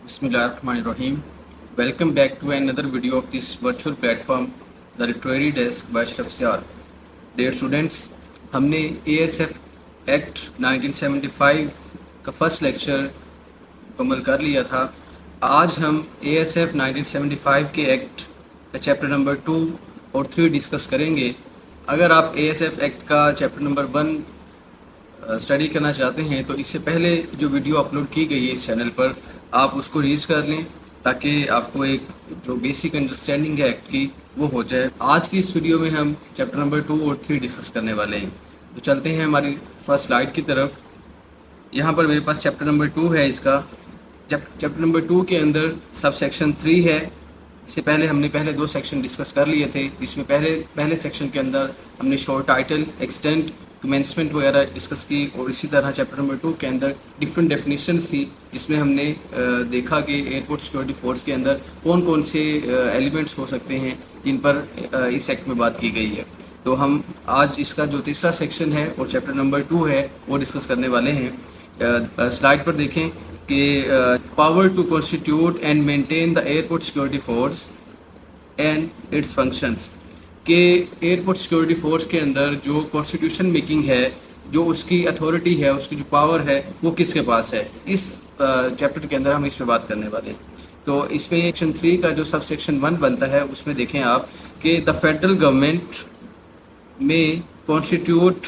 Bismillahirrahmanirrahim. Welcome back to another video of this virtual platform, The Literary Desk by Ashraf Syar. Dear students, हमने ASF act 1975 का first lecture मुकम्मल कर लिया था। आज हम ASF 1975 के एक्ट का चैप्टर नंबर 2 और 3 डिस्कस करेंगे। अगर आप ASF एक्ट का चैप्टर नंबर 1 स्टडी करना चाहते हैं तो इससे पहले जो वीडियो अपलोड की गई है इस चैनल पर, आप उसको रीच कर लें ताकि आपको एक जो बेसिक अंडरस्टैंडिंग है एक्ट की वो हो जाए। आज की इस वीडियो में हम चैप्टर नंबर 2 और 3 डिस्कस करने वाले हैं। तो चलते हैं हमारी फर्स्ट स्लाइड की तरफ। यहाँ पर मेरे पास चैप्टर नंबर 2 है। इसका चैप्टर नंबर 2 के अंदर सब सेक्शन 3 है। इससे पहले हमने पहले 2 सेक्शन डिस्कस कर लिए थे, जिसमें पहले सेक्शन के अंदर हमने शॉर्ट टाइटल, एक्सटेंट, कमेंसमेंट वगैरह डिस्कस की, और इसी तरह चैप्टर नंबर 2 के अंदर डिफरेंट डेफिनेशंस थी, जिसमें हमने देखा कि एयरपोर्ट सिक्योरिटी फोर्स के अंदर कौन कौन से एलिमेंट्स हो सकते हैं जिन पर इस एक्ट में बात की गई है। तो हम आज इसका जो तीसरा सेक्शन है और चैप्टर नंबर 2 है वो डिस्कस करने वाले हैं। स्लाइड पर देखें कि power to constitute and maintain the airport security force and its functions, कि एयरपोर्ट सिक्योरिटी फोर्स के अंदर जो कॉन्स्टिट्यूशन मेकिंग है, जो उसकी अथॉरिटी है, उसकी जो पावर है, वो किसके पास है। इस चैप्टर के अंदर हम इस पे बात करने वाले हैं। तो इसमें सेक्शन 3 का जो सब सेक्शन 1 बनता है उसमें देखें आप कि the federal government may constitute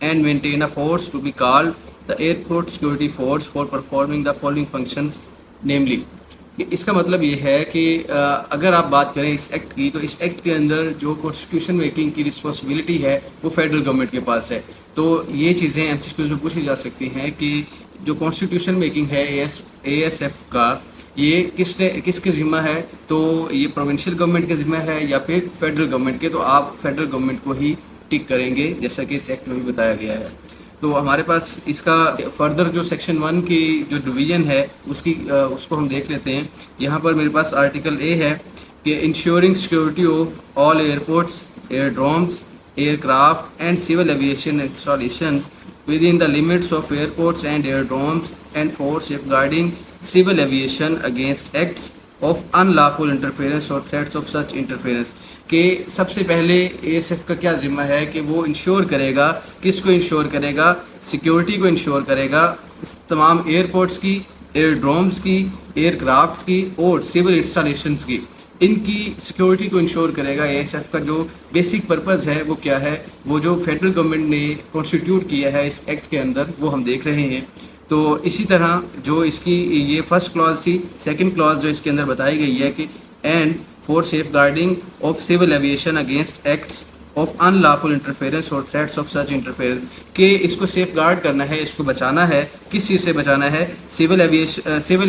and maintain a force to be called the airport security force for performing the following functions, namely. इसका मतलब ये है कि अगर आप बात करें इस एक्ट की, तो इस एक्ट के अंदर जो कॉन्स्टिट्यूशन मेकिंग की रिस्पॉन्सिबिलिटी है वो फेडरल गवर्नमेंट के पास है। तो ये चीज़ें एमसीक्यूज में पूछी जा सकती हैं कि जो कॉन्स्टिट्यूशन मेकिंग है ASF का, ये किसके ज़िम्मा है। तो ये प्रोविंशियल गवर्नमेंट के ज़िम्मा है या फिर फेडरल गवर्नमेंट के। तो आप फेडरल गवर्नमेंट को ही टिक करेंगे, जैसा कि इस एक्ट में भी बताया गया है। तो हमारे पास इसका फर्दर जो सेक्शन 1 की जो डिवीजन है उसको हम देख लेते हैं। यहाँ पर मेरे पास आर्टिकल ए है कि ensuring security of all airports, aerodromes, aircraft and civil aviation installations within the limits of airports and aerodromes and for safeguarding civil aviation against acts of unlawful interference और threats of such interference. के सबसे पहले ASF का क्या जिम्मा है कि वो इंश्योर करेगा, किसको इंश्योर करेगा, सिक्योरिटी को इंश्योर करेगा तमाम एयरपोर्ट्स की, एयरड्रोम्स की, एयरक्राफ्ट्स की और सिविल इंस्टॉलेशंस की। इनकी सिक्योरिटी को इंश्योर करेगा। ASF का जो बेसिक पर्पज़ है वो क्या है, वो जो फेडरल गवर्नमेंट ने कॉन्स्टिट्यूट किया है इस एक्ट के अंदर, वो हम देख रहे हैं। तो इसी तरह जो इसकी ये फर्स्ट क्लॉज थी, सेकंड क्लॉज जो इसके अंदर बताई गई है कि and for safeguarding of civil aviation against acts of unlawful interference और थ्रेट्स ऑफ सच इंटरफेरेंस, कि इसको सेफ गार्ड करना है, इसको बचाना है। किस चीज़ से बचाना है? सिविल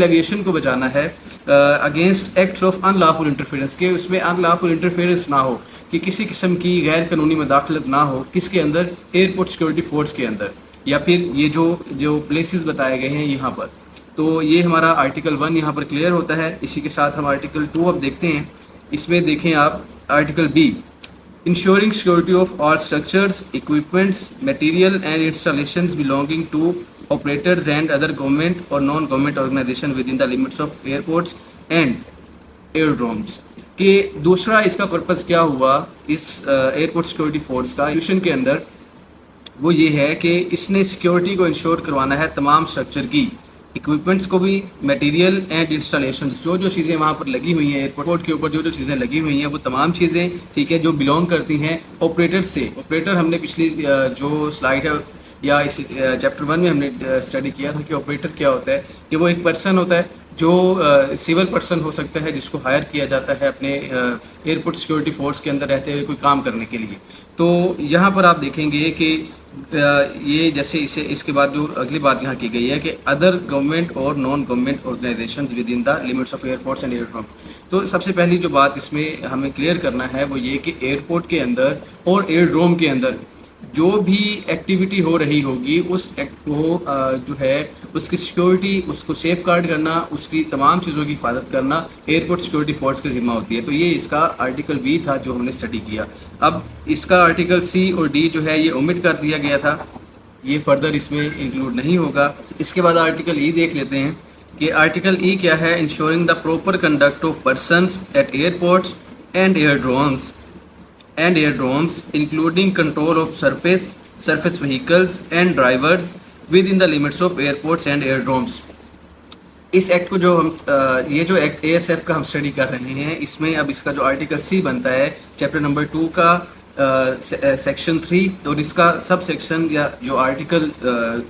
एविएशन को बचाना है against acts of unlawful interference, के उसमें अनलॉफुल इंटरफेरेंस ना हो, कि किसी किस्म की गैर कानूनी मदाखलत ना हो। किसके अंदर? एयरपोर्ट सिक्योरिटी फोर्स के अंदर, या फिर ये जो प्लेसेस बताए गए हैं यहाँ पर। तो ये हमारा आर्टिकल 1 यहाँ पर क्लियर होता है। इसी के साथ हम आर्टिकल 2 अब देखते हैं। इसमें देखें आप article B, ensuring security of all structures, equipments, material and installations belonging to operators and other government और non government organisation within the limits of airports and aerodromes. कि दूसरा इसका पर्पज़ क्या हुआ इस एयरपोर्ट सिक्योरिटी फोर्स का institution के अंदर, वो ये है कि इसने सिक्योरिटी को इंश्योर करवाना है तमाम स्ट्रक्चर की, इक्विपमेंट्स को भी, मटेरियल एंड इंस्टॉलेशन, जो चीज़ें वहाँ पर लगी हुई हैं एयरपोर्ट के ऊपर, जो चीज़ें लगी हुई हैं वो तमाम चीज़ें, ठीक है, जो बिलोंग करती हैं ऑपरेटर से। ऑपरेटर हमने पिछली जो स्लाइड है या इस चैप्टर 1 में हमने स्टडी किया था कि ऑपरेटर क्या होता है, कि वो एक पर्सन होता है जो सिविल पर्सन हो सकता है, जिसको हायर किया जाता है अपने एयरपोर्ट सिक्योरिटी फोर्स के अंदर रहते हुए कोई काम करने के लिए। तो यहाँ पर आप देखेंगे कि ये जैसे इसके बाद जो अगली बात यहाँ की गई है कि अदर गवर्नमेंट और non government organisations within the limits of airports and aerodromes. तो सबसे पहली जो बात इसमें हमें क्लियर करना है वो ये कि एयरपोर्ट के अंदर और एयरड्रोम के अंदर जो भी एक्टिविटी हो रही होगी, उस एक्ट को जो है उसकी सिक्योरिटी, उसको सेफ गार्ड करना, उसकी तमाम चीज़ों की हिफाजत करना एयरपोर्ट सिक्योरिटी फोर्स की जिम्मा होती है। तो ये इसका आर्टिकल बी था जो हमने स्टडी किया। अब इसका आर्टिकल सी और डी जो है ये ओमिट कर दिया गया था, ये फर्दर इसमें इंक्लूड नहीं होगा। इसके बाद आर्टिकल ई देख लेते हैं। कि आर्टिकल ई क्या है, ensuring the proper conduct of persons at airports and aerodromes including control of surface vehicles and drivers within the limits of airports and aerodromes। इस एक्ट को जो हम ये जो एक्ट ASF का हम स्टडी कर रहे हैं, इसमें अब इसका जो आर्टिकल सी बनता है चैप्टर नंबर 2 का सेक्शन 3 और इसका सब सेक्शन या जो आर्टिकल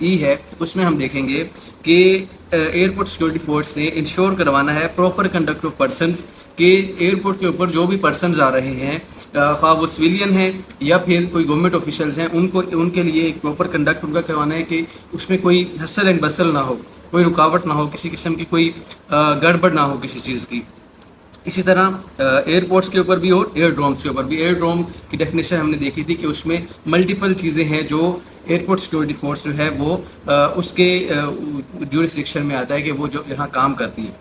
ई है उसमें हम देखेंगे कि एयरपोर्ट सिक्योरिटी फोर्स ने इंश्योर करवाना है प्रॉपर कंडक्ट ऑफ पर्सनस के एयरपोर्ट के ऊपर जो भी पर्सनस आ रहे हैं, खा वो सिविलियन हैं या फिर कोई गवर्नमेंट ऑफिशियल्स हैं, उनको उनके लिए एक प्रॉपर कंडक्ट उनका करवाना है कि उसमें कोई हसल एंड बसल ना हो, कोई रुकावट ना हो, किसी किस्म की कोई गड़बड़ ना हो किसी चीज़ की। इसी तरह एयरपोर्ट्स के ऊपर भी और एयरड्रोम्स के ऊपर भी। एयरड्रोम की डेफिनेशन हमने देखी थी कि उसमें मल्टीपल चीज़ें हैं जो एयरपोर्ट सिक्योरिटी फोर्स जो है वो उसके ज्यूरिसडिक्शन में आता है कि वो जो यहाँ काम करती है।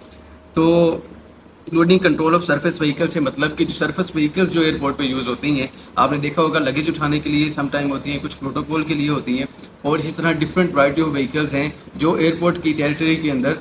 तो including control of surface vehicle से मतलब कि जो सरफेस व्हीकल्स जो एयरपोर्ट पे यूज़ होती हैं, आपने देखा होगा लगेज उठाने के लिए सम टाइम होती हैं, कुछ प्रोटोकॉल के लिए होती हैं, और इसी तरह डिफरेंट वैरायटी ऑफ व्हीकल्स हैं जो एयरपोर्ट की टेरिटरी के अंदर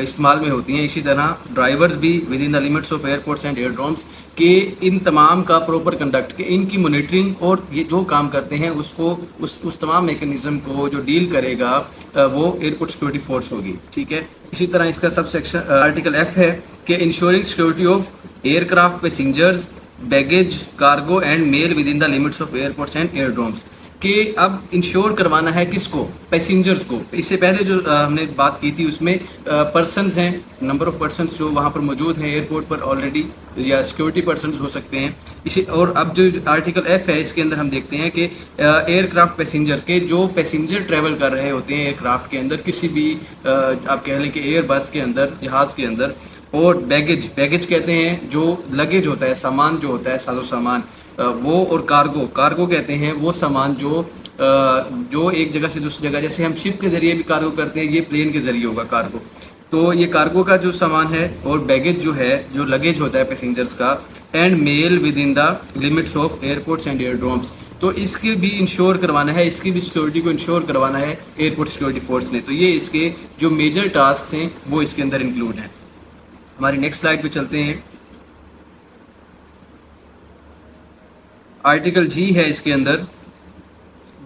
इस्तेमाल में होती हैं। इसी तरह ड्राइवर्स भी within the limits of airports and aerodromes के इन तमाम का प्रॉपर कंडक्ट के इनकी मॉनिटरिंग और ये जो काम करते हैं उसको उस तमाम मैकेनिज्म को जो डील करेगा वो एयरपोर्ट सिक्योरिटी फोर्स होगी। ठीक है। इसी तरह इसका सब सेक्शन आर्टिकल एफ है कि ensuring security of aircraft passengers baggage cargo and mail within the limits of airports and aerodromes कि अब इंश्योर करवाना है किसको, पैसेंजर्स को। इससे पहले जो हमने बात की थी उसमें पर्सनस हैं, नंबर ऑफ पर्सनस जो वहाँ पर मौजूद हैं एयरपोर्ट पर ऑलरेडी, या सिक्योरिटी पर्सनस हो सकते हैं। इसी और अब जो आर्टिकल एफ है इसके अंदर हम देखते हैं कि एयरक्राफ्ट पैसेंजर्स के जो पैसेंजर ट्रैवल कर रहे होते हैं एयरक्राफ्ट के अंदर, किसी भी आप कह लें कि एयर बस के अंदर, जहाज़ के अंदर, और बैगेज कहते हैं जो लगेज होता है, सामान जो होता है, साजो सामान वो, और कार्गो कहते हैं वो सामान जो एक जगह से दूसरी जगह, जैसे हम शिप के ज़रिए भी कार्गो करते हैं, ये प्लेन के ज़रिए होगा कार्गो। तो ये कार्गो का जो सामान है, और बैगेज जो है, जो लगेज होता है पैसेंजर्स का, and mail within the limits of airports and aerodromes, तो इसके भी इंश्योर करवाना है, इसकी भी सिक्योरिटी को इंश्योर करवाना है एयरपोर्ट सिक्योरिटी फोर्स ने। तो ये इसके जो मेजर टास्क हैं वो इसके अंदर इंक्लूड हैं। हमारी नेक्स्ट स्लाइड पे चलते हैं। आर्टिकल जी है इसके अंदर,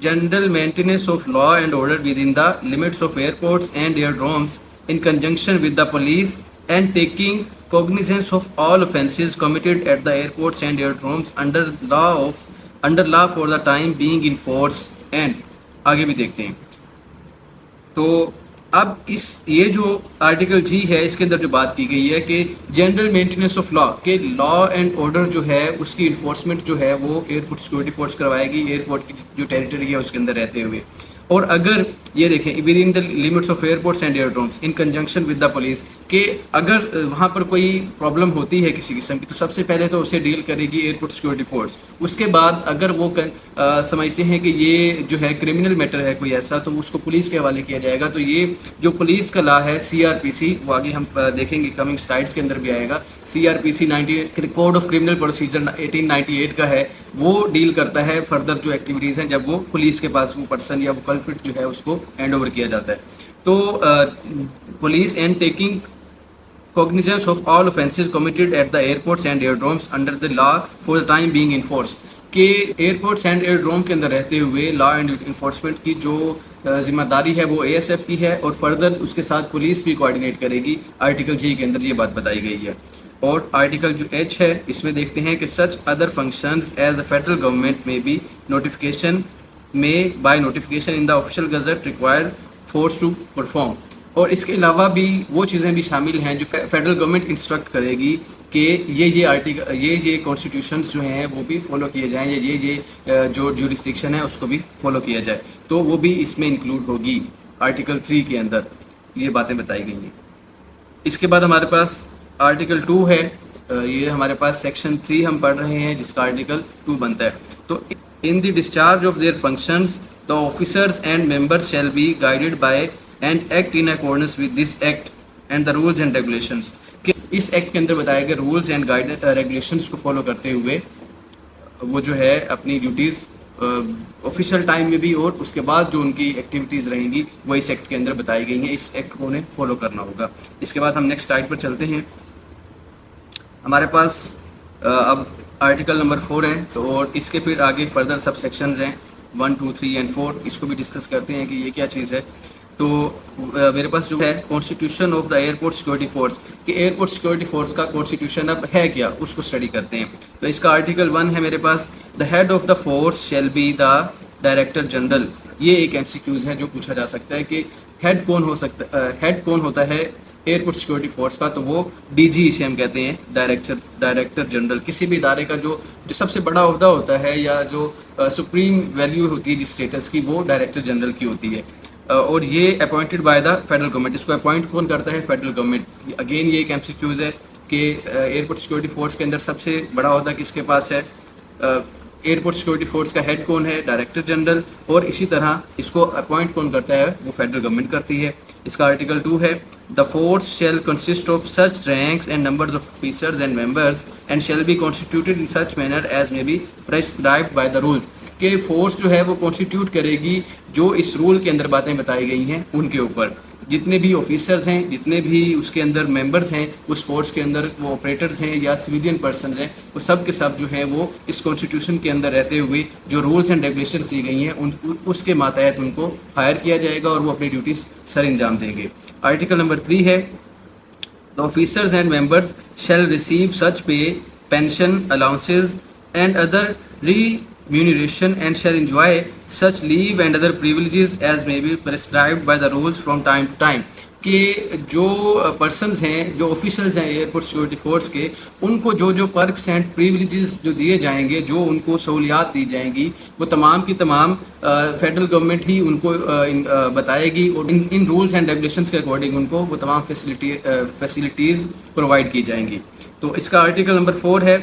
general maintenance of law and order within the limits of airports and aerodromes in conjunction with the police and taking cognizance of all offences committed at the airports and aerodromes under law for the time being in force। and आगे भी देखते हैं। तो अब ये जो article जी है इसके अंदर जो बात की गई है कि जनरल मेंटेनेंस ऑफ लॉ के लॉ एंड ऑर्डर जो है उसकी इन्फोर्समेंट जो है वो एयरपोर्ट सिक्योरिटी फोर्स करवाएगी एयरपोर्ट की जो टेरिटरी है उसके अंदर रहते हुए। और अगर ये देखें within the limits of airports and aerodromes in conjunction with the police, कि अगर वहाँ पर कोई प्रॉब्लम होती है किसी किस्म की तो सबसे पहले तो उसे डील करेगी एयरपोर्ट सिक्योरिटी फोर्स। उसके बाद अगर वो समझते हैं कि ये जो है क्रिमिनल मैटर है कोई ऐसा, तो उसको पुलिस के हवाले किया जाएगा। तो ये जो पुलिस का लॉ है CRPC, वो आगे हम देखेंगे कमिंग स्लाइड्स के अंदर भी आएगा। CRPC code of criminal procedure 1898 का है, वो डील करता है फर्दर जो एक्टिविटीज़ हैं जब वो पुलिस के पास वो पर्सन या वो कल्प्रिट जो है उसको हैंड ओवर किया जाता है। तो police and taking cognizance of all offences committed at the airports and aerodromes under the law for the time being in force, के एयरपोर्ट्स एंड एयरड्रोम के अंदर रहते हुए लॉ एंड इन्फोर्समेंट की जो जिम्मेदारी है वो ASF की है, और फर्दर उसके साथ पुलिस भी कोऑर्डिनेट करेगी। आर्टिकल जी के अंदर ये बात बताई गई है। और आर्टिकल जो H है इसमें देखते हैं कि such other functions as a federal government may be notification may by notification in the official gazette required force to perform. और इसके अलावा भी वो चीज़ें भी शामिल हैं जो फेडरल गवर्नमेंट इंस्ट्रक्ट करेगी कि ये आर्टिकल ये कॉन्स्टिट्यूशंस जो हैं वो भी फॉलो किए जाएं, ये जो ज्यूरिसडिक्शन है उसको भी फॉलो किया जाए, तो वो भी इसमें इंक्लूड होगी। आर्टिकल 3 के अंदर ये बातें बताई गई हैं। इसके बाद हमारे पास आर्टिकल 2 है, ये हमारे पास सेक्शन 3 हम पढ़ रहे हैं जिसका आर्टिकल 2 बनता है। तो in the discharge of their functions the officers and members shall be guided by and act in accordance with this act and the rules and regulations. कि इस एक्ट के अंदर बताए गए रूल्स एंड रेगुलेशंस को फॉलो करते हुए वो जो है अपनी ड्यूटीज़ ऑफिशियल टाइम में भी, और उसके बाद जो उनकी एक्टिविटीज़ रहेंगी वो इस एक्ट के अंदर बताई गई हैं। इस एक्ट को उन्हें फॉलो करना होगा। इसके बाद हम नेक्स्ट स्लाइड पर चलते हैं। हमारे पास अब आर्टिकल नंबर 4 है, और इसके फिर आगे फर्दर सब सेक्शंस हैं 1, 2, 3 एंड 4। इसको भी डिस्कस करते हैं कि ये क्या चीज़ है। तो मेरे पास जो है constitution of the airport security force, कि एयरपोर्ट सिक्योरिटी फोर्स का कॉन्स्टिट्यूशन अब है क्या, उसको स्टडी करते हैं। तो इसका आर्टिकल 1 है मेरे पास, the head of the force shall be the director general. ये एक एमसीक्यूज है जो पूछा जा सकता है कि हेड कौन हो सकता, हेड कौन होता है एयरपोर्ट सिक्योरिटी फोर्स का। तो वो डीजी इसे हम कहते हैं, डायरेक्टर जनरल। किसी भी इदारे का जो सबसे बड़ा ओहदा होता है या जो सुप्रीम वैल्यू होती है जिस स्टेटस की, वो डायरेक्टर जनरल की होती है। और ये appointed by the federal government. इसको अपॉइंट कौन करता है? Federal government. अगेन ये एक एमसीक्यूज है कि एयरपोर्ट सिक्योरिटी फोर्स के अंदर सबसे बड़ा ओहदा किसके पास है? एयरपोर्ट सिक्योरिटी फोर्स का हेड कौन है? Director general. और इसी तरह इसको अपॉइंट कौन करता है? वो फेडरल गवर्नमेंट करती है। इसका आर्टिकल 2 है, the force shall consist of such ranks and numbers of officers and members and shall be constituted in such manner as may be prescribed by the rules. कि force जो है वो constitute करेगी जो इस रूल के अंदर बातें बताई गई हैं उनके ऊपर। जितने भी ऑफिसर्स हैं, जितने भी उसके अंदर मेंबर्स हैं उस फोर्स के अंदर, वो ऑपरेटर्स हैं या सिविलियन पर्सन हैं, वो सब के सब जो हैं वो इस कॉन्स्टिट्यूशन के अंदर रहते हुए जो रूल्स एंड रेगुलेशंस दी गई हैं उसके मातहत उनको हायर किया जाएगा और वो अपनी ड्यूटीज सर अंजाम देंगे। आर्टिकल नंबर 3 है, the officers and members shall receive such pay, pension, allowances and other remuneration and shall enjoy such leave and other privileges as may be prescribed by the rules from time to time। कि जो persons हैं, जो officers हैं airport security force के, उनको जो जो perks and privileges जो दिए जाएंगे, जो उनको सहूलियात दी जाएंगी, वो तमाम की तमाम फेडरल गवर्नमेंट ही उनको बताएगी और इन रूल्स एंड रेगुलेशंस के अकॉर्डिंग उनको वो तमाम फैसिलिटीज़ प्रोवाइड की जाएंगी। तो इसका आर्टिकल नंबर 4 है,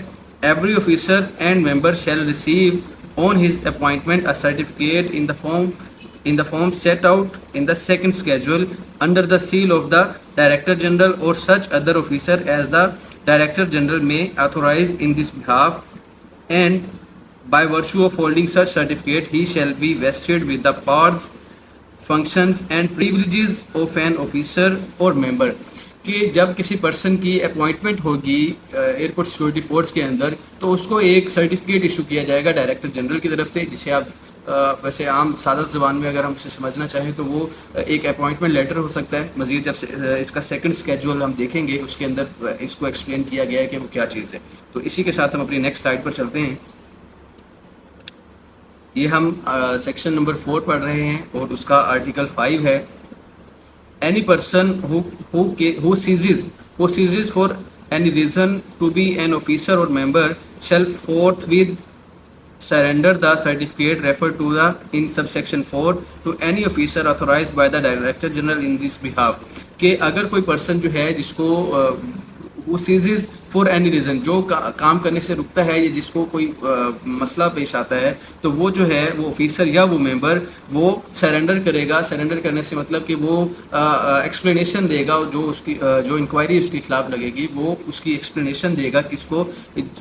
every officer and member shall receive on his appointment a certificate in the form set out in the second schedule under the seal of the Director General or such other officer as the Director General may authorize in this behalf, and by virtue of holding such certificate he shall be vested with the powers, functions and privileges of an officer or member। कि जब किसी person की appointment होगी airport security force के अंदर, तो उसको एक सर्टिफिकेट इशू किया जाएगा डायरेक्टर जनरल की तरफ से, जिसे आप वैसे आम सादा ज़बान में अगर हम उसे समझना चाहें तो वो एक अपॉइंटमेंट लेटर हो सकता है। मज़ीद जब इसका सेकंड स्केड्यूल हम देखेंगे उसके अंदर इसको एक्सप्लेन किया गया है कि वो क्या चीज़ है। तो इसी के साथ हम अपनी नेक्स्ट स्लाइड पर चलते हैं। ये हम सेक्शन नंबर 4 पढ़ रहे हैं और उसका आर्टिकल 5 है, any person who ceases for any reason to be an officer or member shall forthwith surrender the certificate referred to the in subsection 4 to any officer authorized by the Director General in this behalf। कि अगर कोई person जो है जिसको वो सीजेज for any reason, जो काम करने से रुकता है या जिसको कोई मसला पेश आता है, तो वो जो है वो ऑफिसर या वो मेंबर वो सरेंडर करेगा। सरेंडर करने से मतलब कि वो एक्सप्लेनेशन देगा, जो उसकी जो इंक्वायरी उसके खिलाफ लगेगी वो उसकी एक्सप्लेनेशन देगा किसको?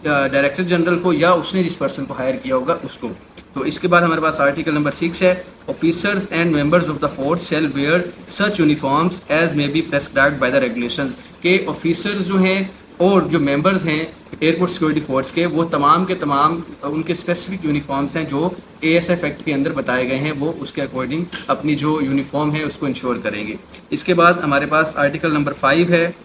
डायरेक्टर जनरल को या उसने जिस पर्सन को हायर किया होगा उसको। तो इसके बाद हमारे पास आर्टिकल नंबर 6 है, officers and members of the force shall wear such uniforms as may be prescribed by the regulations. के ऑफिसर्स जो हैं और जो मेंबर्स हैं एयरपोर्ट सिक्योरिटी फोर्स के, वो तमाम के तमाम उनके स्पेसिफिक यूनिफॉर्म्स हैं जो ASF एक्ट के अंदर बताए गए हैं, वो उसके अकॉर्डिंग अपनी जो यूनिफॉर्म है उसको इंश्योर करेंगे। इसके बाद हमारे पास आर्टिकल नंबर 5 है,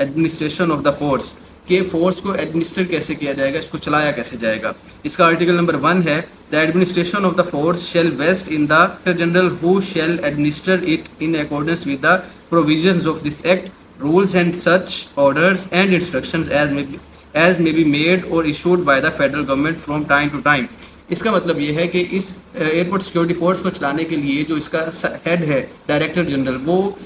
एडमिनिस्ट्रेशन ऑफ द फोर्स। के फोर्स को एडमिनिस्टर कैसे किया जाएगा, इसको चलाया कैसे जाएगा। इसका आर्टिकल नंबर 1 है, the administration of the force shall vest in the director general who shall administer it in accordance with the provisions of this act, rules and such orders and instructions as may be made or issued by the federal government from time to time। इसका मतलब ये है कि इस airport security force को चलाने के लिए जो इसका हेड है डायरेक्टर जनरल, वो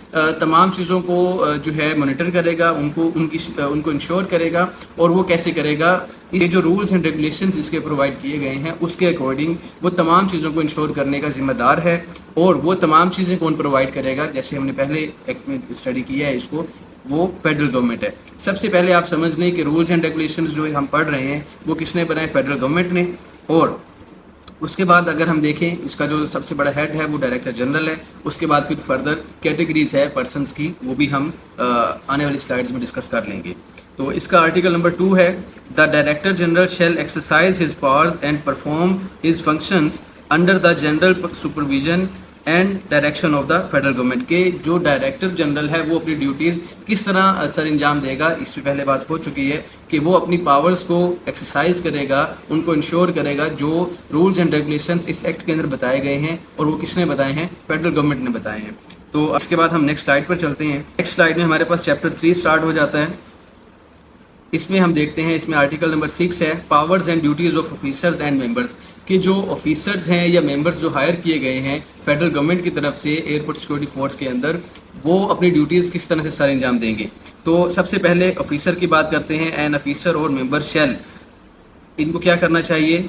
तमाम चीज़ों को जो है मॉनिटर करेगा, उनको इंश्योर करेगा। और वो कैसे करेगा? ये जो रूल्स एंड रेगुलेशंस इसके प्रोवाइड किए गए हैं उसके अकॉर्डिंग वो तमाम चीज़ों को इंश्योर करने का जिम्मेदार है। और वो तमाम चीज़ें कौन प्रोवाइड करेगा? जैसे हमने पहले एक्ट में स्टडी किया है इसको, वो फेडरल गवर्नमेंट है। सबसे पहले आप समझ लें कि रूल्स एंड रेगुलेशंस जो हम पढ़ रहे हैं वो किसने बनाए? फेडरल गवर्नमेंट ने। और उसके बाद अगर हम देखें उसका जो सबसे बड़ा हेड है वो डायरेक्टर जनरल है। उसके बाद फिर फर्दर कैटेगरीज है पर्सनस की, वो भी हम आने वाली स्लाइड्स में डिस्कस कर लेंगे। तो इसका आर्टिकल नंबर 2 है, the director general shall exercise his powers and perform his functions under the general supervision and direction of the federal government. के जो डायरेक्टर जनरल है वो अपनी ड्यूटीज़ किस तरह सर अंजाम देगा, इस पे पहले बात हो चुकी है कि वो अपनी पावर्स को एक्सरसाइज करेगा, उनको इंश्योर करेगा जो रूल्स एंड रेगुलेशंस इस एक्ट के अंदर बताए गए हैं, और वो किसने बताए हैं, फेडरल गवर्नमेंट ने बताए हैं। तो इसके बाद हम नेक्स्ट स्लाइड पर चलते हैं। नेक्स्ट स्लाइड में हमारे पास चैप्टर 3 स्टार्ट हो जाता है। इसमें हम देखते हैं, इसमें आर्टिकल नंबर 6 है, powers and duties of officers and members. कि जो ऑफिसर्स हैं या मेंबर्स जो हायर किए गए हैं फेडरल गवर्नमेंट की तरफ से एयरपोर्ट सिक्योरिटी फोर्स के अंदर, वो अपनी ड्यूटीज़ किस तरह से सर अंजाम देंगे। तो सबसे पहले ऑफिसर की बात करते हैं। एन ऑफिसर और मेंबर शैल, इनको क्या करना चाहिए,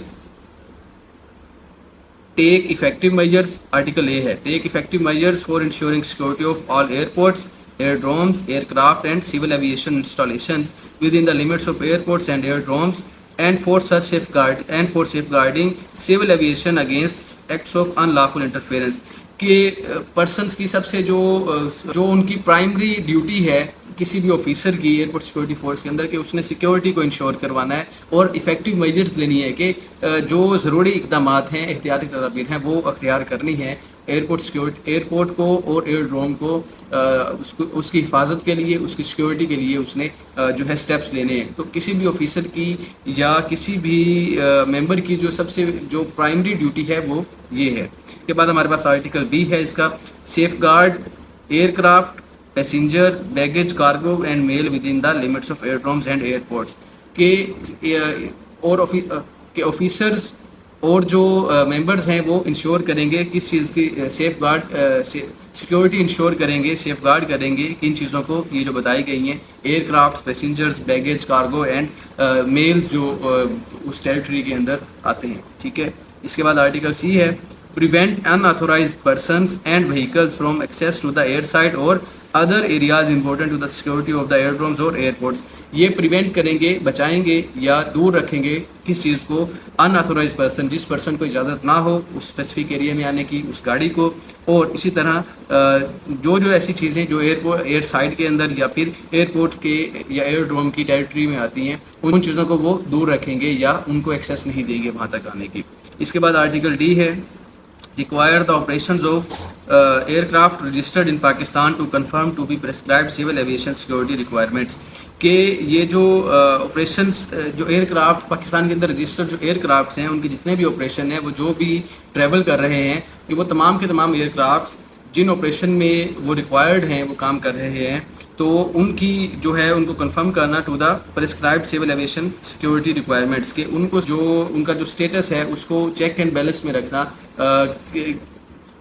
take effective measures, article A है, take effective measures for ensuring security of all airports, aerodromes, aircraft and civil aviation installations within the limits of airports and aerodromes, and for safeguarding civil aviation against acts of unlawful interference। के persons की सबसे जो उनकी primary duty है किसी भी officer की airport security force के अंदर, कि उसने सिक्योरिटी को इंश्योर करवाना है और इफेक्टिव मेजर्स लेनी है कि जो ज़रूरी इकदाम हैं, एहतियाती तदाबीर हैं, वो अख्तियार करनी है एयरपोर्ट को और एयरड्रोम को उसकी हिफाजत के लिए, उसकी सिक्योरिटी के लिए उसने जो है स्टेप्स लेने हैं। तो किसी भी ऑफिसर की या किसी भी मेंबर की जो प्राइमरी ड्यूटी है वो ये है। इसके बाद हमारे पास आर्टिकल बी है इसका, safeguard aircraft, passenger, baggage, cargo and mail within the limits of aerodromes and airports. के ऑफिसर्स और जो मेंबर्स हैं वो इंश्योर करेंगे किस चीज़ की, सेफ गार्ड सिक्योरिटी इंश्योर करेंगे, सेफ गार्ड करेंगे किन चीज़ों को, ये जो बताई गई हैं, aircraft, passengers, baggage, cargo and mails जो उस टेरिटरी के अंदर आते हैं। ठीक है। इसके बाद आर्टिकल सी है, prevent unauthorised persons and vehicles from access to the air side और other areas important to the security of the aerodromes और एयरपोर्ट्स। ये प्रिवेंट करेंगे, बचाएंगे या दूर रखेंगे किस चीज़ को, अनऑथोराइज पर्सन, जिस पर्सन को इजाज़त ना हो उस स्पेसिफिक एरिया में आने की, उस गाड़ी को, और इसी तरह जो ऐसी चीज़ें जो एयर साइड के अंदर या फिर एयरपोर्ट के या एयरड्रोम की टेरिटरी में आती हैं, उन चीज़ों को वो दूर रखेंगे या उनको एक्सेस नहीं देंगे वहाँ तक आने की। इसके बाद आर्टिकल डी है, require the operations of aircraft registered in Pakistan to conform to be prescribed civil aviation security requirements। के ये जो ऑपरेशंस जो एयरक्राफ्ट पाकिस्तान के अंदर रजिस्टर्ड जो एयरक्राफ्ट्स हैं, उनके जितने भी ऑपरेशन हैं, वो जो भी ट्रैवल कर रहे हैं, कि वो तमाम के तमाम एयरक्राफ्ट्स जिन ऑपरेशन में वो रिक्वायर्ड हैं, वो काम कर रहे हैं, तो उनकी जो है उनको कंफर्म करना to the prescribed civil aviation security requirements के, उनको जो उनका जो स्टेटस है उसको चेक एंड बैलेंस में रखना,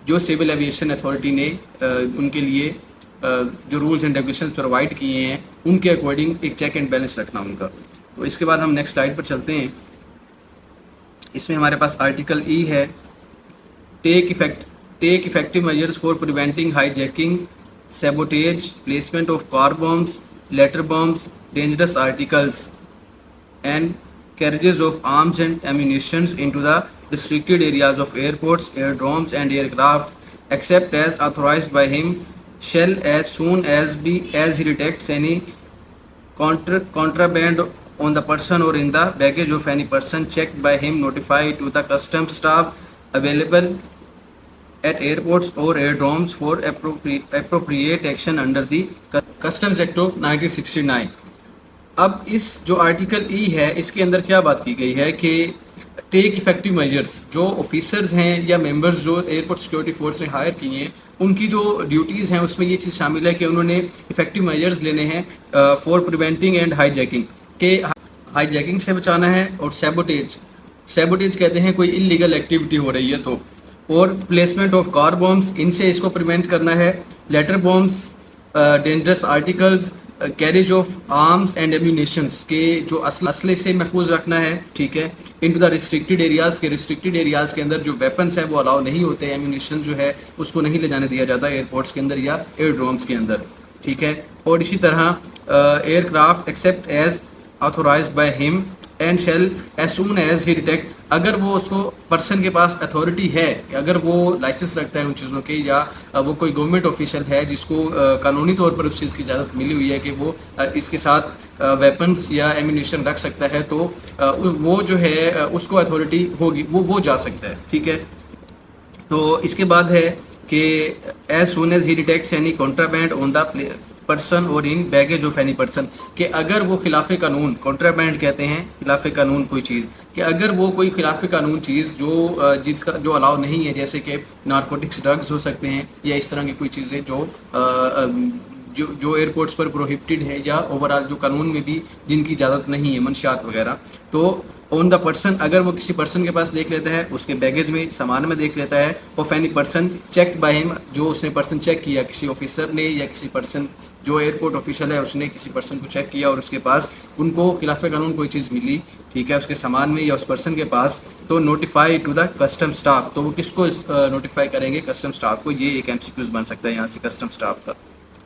जो सिविल एविएशन अथॉरिटी ने उनके लिए जो रूल्स एंड रेगुलेशन प्रोवाइड किए हैं उनके अकॉर्डिंग एक चेक एंड बैलेंस रखना उनका। तो इसके बाद हम नेक्स्ट स्लाइड पर चलते हैं। इसमें हमारे पास आर्टिकल ई है, take effective measures for preventing hijacking, sabotage, placement of car bombs, letter bombs, dangerous articles and carriages of arms and ammunition into the restricted areas of airports, aerodromes and aircraft except as authorized by him, shall as soon as he detects any contraband on the person or in the baggage of any person checked by him, notify to the customs staff available at airports or aerodromes for appropriate action under the Customs Act of 1969। अब इस जो article E है इसके अंदर क्या बात की गई है कि टेक इफेक्टिव मेजर्स, जो ऑफिसर्स हैं या मेंबर्स जो एयरपोर्ट सिक्योरिटी फोर्स ने हायर किए हैं, उनकी जो ड्यूटीज़ हैं उसमें ये चीज़ शामिल है कि उन्होंने इफेक्टिव मेजर्स लेने हैं फॉर प्रिवेंटिंग एंड हाईजैकिंग, के हाईजैकिंग से बचाना है, और सैबोटेज कहते हैं कोई इलीगल एक्टिविटी हो रही है तो, और प्लेसमेंट ऑफ कार बॉम्ब्स, इनसे इसको प्रिवेंट करना है, letter bombs, dangerous articles, carriage of arms and ammunitions, के जो असले से महफूज रखना है। ठीक है। इनटू द रिस्ट्रिक्टेड एरियाज़, के रिस्ट्रिक्टेड एरियाज़ के अंदर जो वेपन्स है वो अलाउ नहीं होते, एम्यूनेशन जो है उसको नहीं ले जाने दिया जाता एयरपोर्ट्स के अंदर या एयरड्रोम्स के अंदर। ठीक है। और इसी तरह aircraft except as authorised by him and shall as soon as he detect, अगर वो उसको पर्सन के पास अथॉरिटी है, अगर वो लाइसेंस रखता है उन चीज़ों के, या वो कोई गवर्नमेंट ऑफिशियल है जिसको कानूनी तौर पर उस चीज़ की इजाज़त मिली हुई है कि वो इसके साथ वेपन्स या एम्यूनिशन रख सकता है, तो वो जो है उसको अथॉरिटी होगी, वो जा सकता है, ठीक है। तो इसके बाद है कि as soon as he detects any contraband on the person और in baggage of any person, कि अगर वो खिलाफ कानून, कॉन्ट्राबैंड कहते हैं खिलाफ कानून कोई चीज़, कि अगर वो कोई खिलाफ कानून चीज़ जिसका जो अलाउ नहीं है, जैसे कि नारकोटिक्स ड्रग्स हो सकते हैं या इस तरह की कोई चीज़ें जो एयरपोर्ट्स पर प्रोहिबिटेड है, या ओवरऑल जो कानून में भी जिनकी इजाज़त नहीं है, मंशियात वगैरह, तो ऑन द पर्सन, अगर वो किसी पर्सन के पास देख लेता है, उसके बैगेज में, सामान में देख लेता है, of any person check by him, जो उसने पर्सन चेक किया, किसी ऑफिसर ने या किसी पर्सन जो एयरपोर्ट ऑफिशियल है उसने किसी पर्सन को चेक किया और उसके पास उनको खिलाफ कानून कोई चीज़ मिली, ठीक है, उसके सामान में या उस पर्सन के पास, तो notify to the custom staff, तो वो किसको नोटिफाई करेंगे? कस्टम स्टाफ को। ये एक एमसीक्यूज बन सकता है यहाँ से कस्टम स्टाफ का,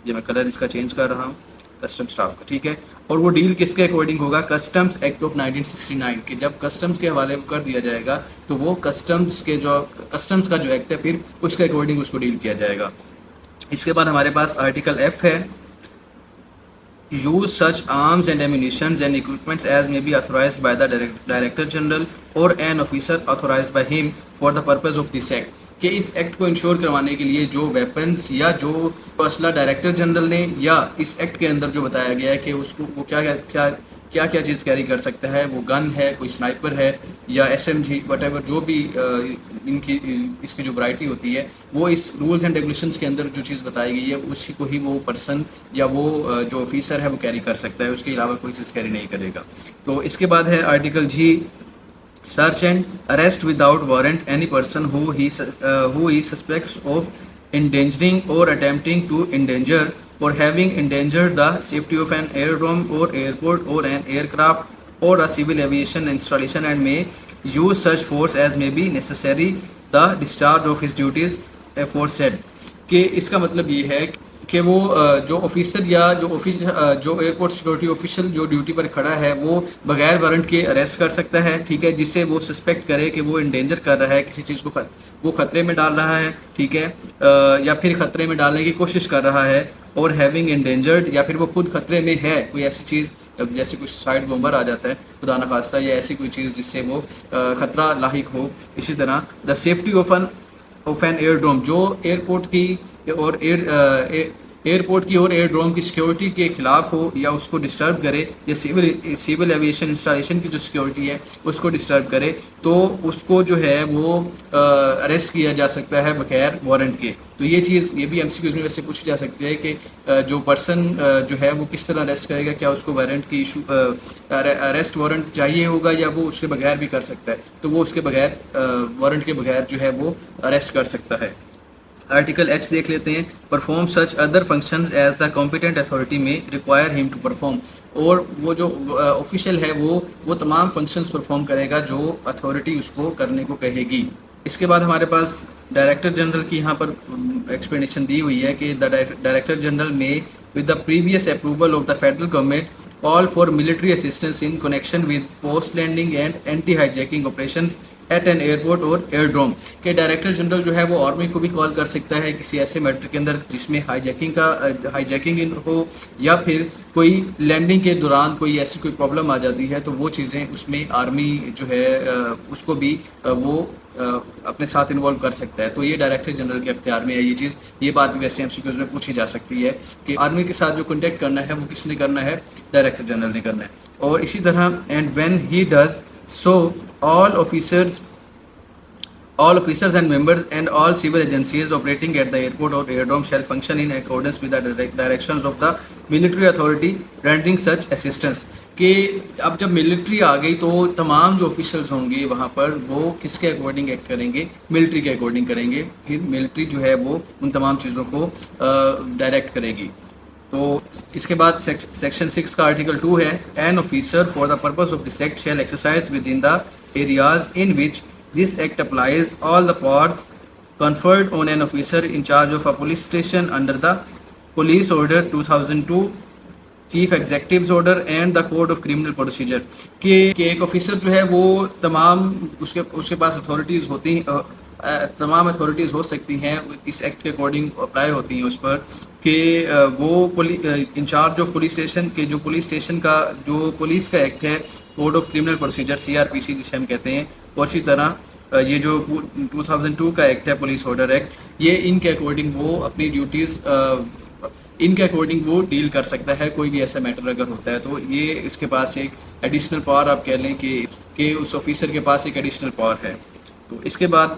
ये मैं कलर इसका चेंज कर रहा हूँ, कस्टम स्टाफ का, ठीक है। और वो डील किसके अकॉर्डिंग होगा? कस्टम्स एक्ट ऑफ 1969 के, जब कस्टम्स के हवाले कर दिया जाएगा तो वो कस्टम्स का जो एक्ट है फिर उसके अकॉर्डिंग उसको डील किया जाएगा। इसके बाद हमारे पास आर्टिकल एफ है, use such arms and ammunitions and equipments as may be authorized by the Director General or an officer authorized by him for the purpose of this act, कि इस act को ensure करवाने के लिए जो weapons या जो असला डायरेक्टर जनरल ने या इस एक्ट के अंदर जो बताया गया है कि उसको वो क्या चीज़ कैरी कर सकता है, वो गन है, कोई स्नाइपर है या एसएमजी वटेवर, जो भी इसकी जो वैरायटी होती है, वो इस रूल्स एंड रेगुलेशंस के अंदर जो चीज़ बताई गई है उसी को ही वो पर्सन या वो जो ऑफिसर है वो कैरी कर सकता है, उसके अलावा कोई चीज़ कैरी नहीं करेगा। तो इसके बाद है article G, search and arrest without warrant any person who he suspects of endangering or attempting to endanger or having endangered the safety of an aerodrome or airport or an aircraft or a civil aviation installation and may use such force as may be necessary the discharge of his duties aforesaid, कि इसका मतलब ये है कि वो जो officer या जो एयरपोर्ट सिक्योरिटी ऑफिशियल जो ड्यूटी पर खड़ा है वो बगैर वारंट के अरेस्ट कर सकता है, ठीक है, जिससे वो सस्पेक्ट करे कि वो इंडेंजर कर रहा है किसी चीज़ को, वो खतरे में डाल रहा है, ठीक है, या फिर खतरे में डालने की कोशिश कर रहा है, और हैविंग इंडेंजर्ड, या फिर वो खुद खतरे में है, कोई ऐसी चीज़ जैसे कुछ साइड बम्बर आ जाता है खुदा न खास्ता, या ऐसी कोई चीज़ जिससे वो खतरा लाहिक हो। इसी तरह the safety of N aerodrome, जो एयरपोर्ट की और एयरड्रोम की सिक्योरिटी के खिलाफ हो या उसको डिस्टर्ब करे, या सिविल एविएशन इंस्टॉलेशन की जो सिक्योरिटी है उसको डिस्टर्ब करे, तो उसको जो है वो अरेस्ट किया जा सकता है बगैर वारंट के। तो ये चीज़ ये भी एमसीक्यूज में वैसे पूछी जा सकती है कि जो पर्सन जो है वो किस तरह अरेस्ट करेगा, क्या उसको वारंट की इशू अरेस्ट वारंट चाहिए होगा या वो उसके बगैर भी कर सकता है, तो वो उसके बगैर वारंट के बगैर जो है वो अरेस्ट कर सकता है। आर्टिकल एच देख लेते हैं, perform such other functions as the competent authority may require him to perform, और वो जो ऑफिशियल है वो तमाम फंक्शंस परफॉर्म करेगा जो अथॉरिटी उसको करने को कहेगी। इसके बाद हमारे पास डायरेक्टर जनरल की यहाँ पर एक्सप्लेनेशन दी हुई है कि the director general may with the previous approval of the federal government call for military assistance in connection with post landing and anti hijacking operations at an airport और aerodrome, के director general जो है वो army को भी call कर सकता है किसी ऐसे मैटर के अंदर जिसमें हाईजैकिंग हो, या फिर कोई लैंडिंग के दौरान कोई ऐसी कोई प्रॉब्लम आ जाती है, तो वो चीज़ें उसमें आर्मी जो है उसको भी वो अपने साथ इन्वॉल्व कर सकता है। तो ये डायरेक्टर जनरल के अख्तियार में है ये चीज़। ये बात भी वैसे एमसीक्यूज में पूछी जा सकती है कि आर्मी के साथ जो कॉन्टेक्ट करना है वो किसने करना है? डायरेक्टर जनरल ने करना है। और इसी तरह and when he does so all officers and members and all civil agencies operating at the airport or aerodrome shall function in accordance with the directions of the military authority rendering such assistance, कि अब जब military आ गई तो तमाम जो officials होंगे वहाँ पर वो किसके अकॉर्डिंग एक्ट करेंगे? मिलिट्री के अकॉर्डिंग करेंगे। फिर मिलिट्री जो है वो उन तमाम चीज़ों को डायरेक्ट करेगी। तो इसके बाद सेक्शन 6 का आर्टिकल 2 है, an officer for the purpose of this act shall exercise with in the areas in which this act applies all the powers conferred on an officer in charge of a police station under the police order 2002 chief executive order and the code of criminal procedure कि एक officer जो है वो तमाम उसके पास authorities होती हैं, तमाम अथॉरिटीज़ हो सकती हैं इस एक्ट के अकॉर्डिंग अप्लाई होती हैं उस पर कि वो इंचार्ज ऑफ पुलिस स्टेशन के जो पुलिस स्टेशन का जो पुलिस का एक्ट है code of criminal procedure CRPC जिसे हम कहते हैं, और इसी तरह ये जो 2002 का एक्ट है पुलिस ऑर्डर एक्ट, ये इनके अकॉर्डिंग वो अपनी ड्यूटीज़ इनके अकॉर्डिंग वो डील कर सकता है। कोई भी ऐसा मैटर अगर होता है तो ये इसके पास एक एडिशनल पावर आप कह लें कि उस ऑफिसर के पास एक एडिशनल पावर है। तो इसके बाद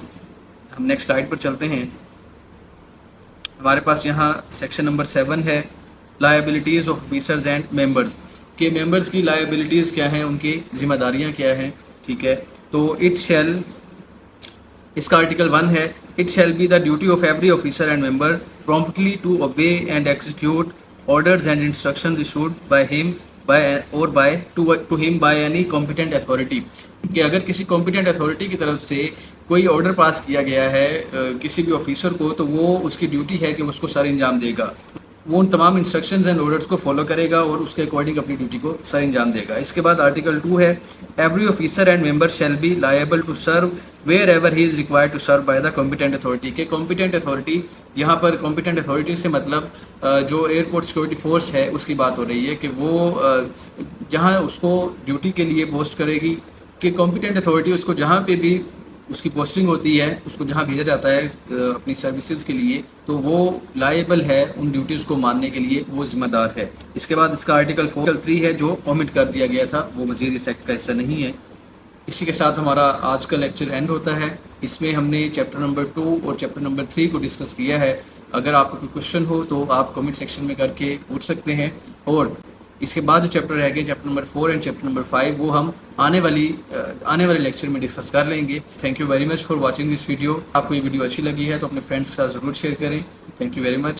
हम नेक्स्ट स्लाइड पर चलते हैं। हमारे पास यहाँ सेक्शन नंबर 7 है, liabilities of officers and members, के मेंबर्स की लायबिलिटीज़ क्या हैं, उनकी जिम्मेदारियाँ क्या हैं। ठीक है, तो इसका आर्टिकल 1 है, it shall be the duty of every officer and member promptly to obey and execute orders and instructions issued by him to him by any competent authority, कि अगर किसी कॉम्पिटेंट अथॉरिटी की तरफ से कोई ऑर्डर पास किया गया है किसी भी ऑफिसर को, तो वो उसकी ड्यूटी है कि उसको सर अंजाम देगा, वो उन तमाम इंस्ट्रक्शंस एंड ऑर्डर्स को फॉलो करेगा और उसके अकॉर्डिंग अपनी ड्यूटी को सर अंजाम देगा। इसके बाद आर्टिकल 2 है, every officer and member shall be liable to serve wherever he is required to serve by the competent authority, के कॉम्पिटेंट अथॉरिटी, यहाँ पर कॉम्पिटेंट अथॉरिटी से मतलब जो एयरपोर्ट सिक्योरिटी फोर्स है उसकी बात हो रही है कि वो जहाँ उसको ड्यूटी के लिए पोस्ट करेगी, कि कॉम्पिटेंट अथॉरिटी उसको जहाँ पे भी उसकी पोस्टिंग होती है, उसको जहाँ भेजा जाता है अपनी सर्विसेज के लिए, तो वो लायबल है उन ड्यूटीज़ को मानने के लिए, वो जिम्मेदार है। इसके बाद इसका आर्टिकल 3 है जो ओमिट कर दिया गया था, वो मज़ीद इस एक्ट का हिस्सा नहीं है। इसी के साथ हमारा आज का लेक्चर एंड होता है। इसमें हमने चैप्टर नंबर 2 और चैप्टर नंबर 3 को डिस्कस किया है। अगर आपको कोई क्वेश्चन हो तो आप कमेंट सेक्शन में करके पूछ सकते हैं, और इसके बाद जो चैप्टर रह गए chapter number 4 and chapter number 5 वो हम आने वाले लेक्चर में डिस्कस कर लेंगे। Thank you very much for watching this video. आपको ये वीडियो अच्छी लगी है तो अपने फ्रेंड्स के साथ ज़रूर शेयर करें। Thank you very much.